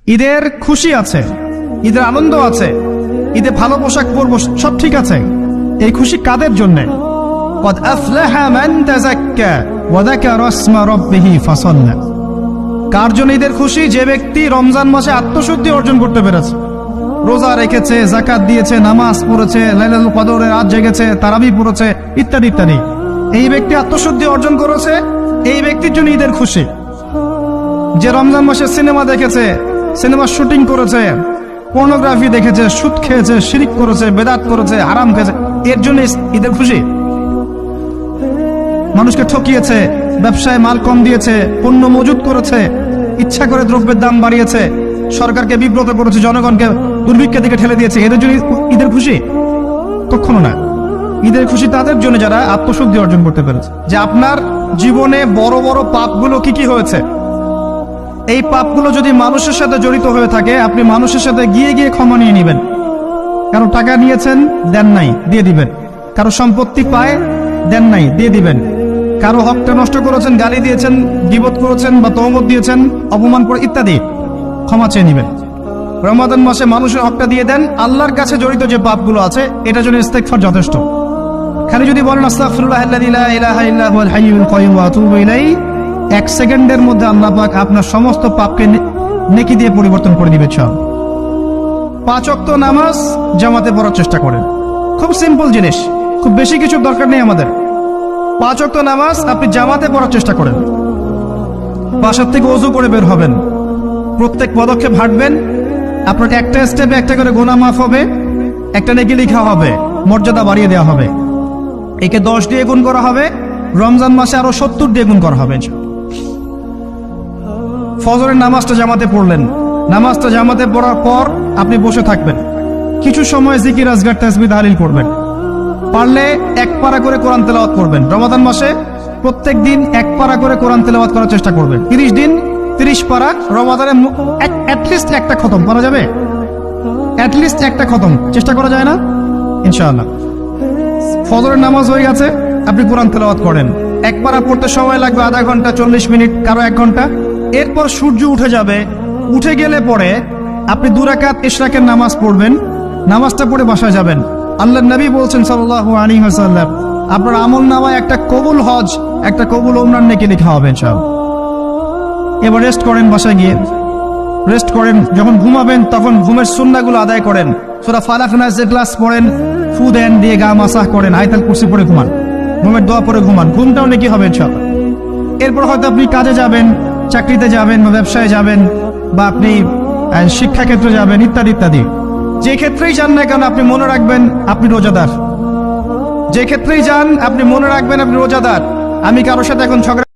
ঈদের খুশি আছে, ঈদের আনন্দ আছে, ঈদে ভালো পোশাক পরব, সব ঠিক আছে। এই খুশি কাদের জন্য? قد أفلح من تزكى وذكر اسم ربه فصلى। কার জন্য ঈদের খুশি? যে ব্যক্তি রমজান মাসে আত্মশুদ্ধি অর্জন করতে পেরেছে, রোজা রেখেছে, যাকাত দিয়েছে, নামাজ পড়েছে, লাইলাতুল কদরের রাত জেগেছে, তারাবি পড়েছে, ইত্যাদি ইত্যাদি। এই ব্যক্তি আত্মশুদ্ধি অর্জন করেছে, এই ব্যক্তির জন্য ঈদের খুশি। যে রমজান মাসে সিনেমা দেখেছে, সিনেমা শুটিং করেছে, পর্নোগ্রাফি দেখেছে, সুদ খেয়েছে, শিরিক করেছে, বেদাত করেছে, হারাম খেয়েছে, এর জন্য ঈদের খুশি। মানুষকে ঠকিয়েছে, ব্যবসায় মাল কম দিয়েছে, পণ্য মজুত করেছে, ইচ্ছা করে দ্রব্যের দাম বাড়িয়েছে, সরকারকে বিব্রত করেছে, জনগণকে দুর্ভিক্ষের দিকে ঠেলে দিয়েছে, এদের জন্য ঈদের খুশি? কখনো না। ঈদের খুশি তাদের জন্য যারা আত্মশুদ্ধি অর্জন করতে পেরেছে। যে আপনার জীবনে বড় বড় পাপগুলো কি কি হয়েছে, এই পাপগুলো যদি মানুষের সাথে জড়িত হয়ে থাকে, আপনি মানুষের সাথে গিয়ে গিয়ে ক্ষমা নিয়ে নেবেন। কারো টাকা নিয়েছেন, দেন নাই, দিয়ে দিবেন। কারো সম্পত্তি পায়, দেন নাই, দিয়ে দিবেন। কারো হকটা নষ্ট করেছেন, গালি দিয়েছেন, গীবত করেছেন বা তহমত দিয়েছেন, অপমান করে ইত্যাদি, ক্ষমা চেয়ে নেবেন। রমাদান মাসে মানুষের হকটা দিয়ে দেন। আল্লাহর কাছে জড়িত যে পাপগুলো আছে, এটার জন্য ইস্তেগফার যথেষ্ট। খালি যদি বলেন আস্তাগফিরুল্লাহাল্লাযী লা ইলাহা ইল্লা হুয়াল হাইয়ুল কাইয়্যুম ওয়া আতুবু ইলাইহি, 1 সেকেন্ডের মধ্যে আল্লাহ পাক আপনার সমস্ত পাপকে নেকি দিয়ে পরিবর্তন করে দিবে। 5 ওয়াক্ত নামাজ জামাতে পড়ার চেষ্টা করেন। খুব সিম্পল জিনিস, খুব বেশি কিছু দরকার নেই আমাদের। 5 ওয়াক্ত নামাজ আপনি জামাতে পড়ার চেষ্টা করেন। বাসার থেকে ওযু করে বের হবেন, প্রত্যেক পদক্ষেপ হাঁটবেন, আপনার একটা স্টেপে একটা করে গুনাহ মাফ হবে, একটা নেকি লেখা হবে, মর্যাদা বাড়িয়ে দেওয়া হবে। একে 10 দিয়ে গুণ করা হবে, রমজান মাসে আরো 70 দিয়ে গুণ করা হবে। ফজরের নামাজটা জামাতে পড়লেন, নামাজটা জামাতে পড়ার পর আপনি বসে থাকবেন, কিছু সময় জিকির আজগার তাসবিহ তাহলিল করবেন। পারলে 1 পারা করে কোরআন তেলাওয়াত করবেন। রমাদান মাসে প্রত্যেক দিন 1 পারা করে কোরআন তেলাওয়াত করার চেষ্টা করবেন। 30 দিন 30 পারা। রমাদানে অ্যাটলিস্ট একটা খতম করা যাবে, অ্যাটলিস্ট একটা খতম চেষ্টা করা যায় না? ইনশাআল্লাহ। ফজরের নামাজ হয়ে গেছে, আপনি কোরআন তেলাওয়াত করেন। 1 পারা পড়তে সময় লাগবে আধা ঘন্টা, 40 মিনিট, কারো 1 ঘন্টা। এরপর সূর্য উঠে যাবে, উঠে গেলে পরে আপনি 2 রাকাত ইশরাকের নামাজ পড়বেন। নামাজটা পড়ে বাসায় যাবেন। আল্লাহর নবী বলছেন সাল্লাল্লাহু আলাইহি ওয়াসাল্লাম, আপনার আমল নামায় একটা কবুল হজ, একটা কবুল উমরার নেকি লেখা হবে ইনশাআল্লাহ। এবার রেস্ট করেন, বাসায় গিয়ে রেস্ট করেন। যখন ঘুমাবেন তখন ঘুমের সুন্নাহগুলো আদায় করেন। সূরা ফালাক নাস ইখলাস পড়েন, ফু দেন, দিয়ে গা মাসাহ করেন, আয়াতুল কুরসি পড়ে ঘুমান, ঘুমের দোয়া পড়ে ঘুমান। ঘুমটাও নেকি হবে ইনশাআল্লাহ। এরপর হয়তো আপনি কাজে যাবেন, চাকরিতে যাবেন বা ব্যবসায় যাবেন, বা আপনি শিক্ষাক্ষেত্রে যাবেন, ইত্যাদি ইত্যাদি। যে ক্ষেত্রেই যান না কেন আপনি মনে রাখবেন আপনি রোজাদার। যে ক্ষেত্রেই যান আপনি মনে রাখবেন আপনি রোজাদার। আমি কারোর সাথে এখন ঝগড়া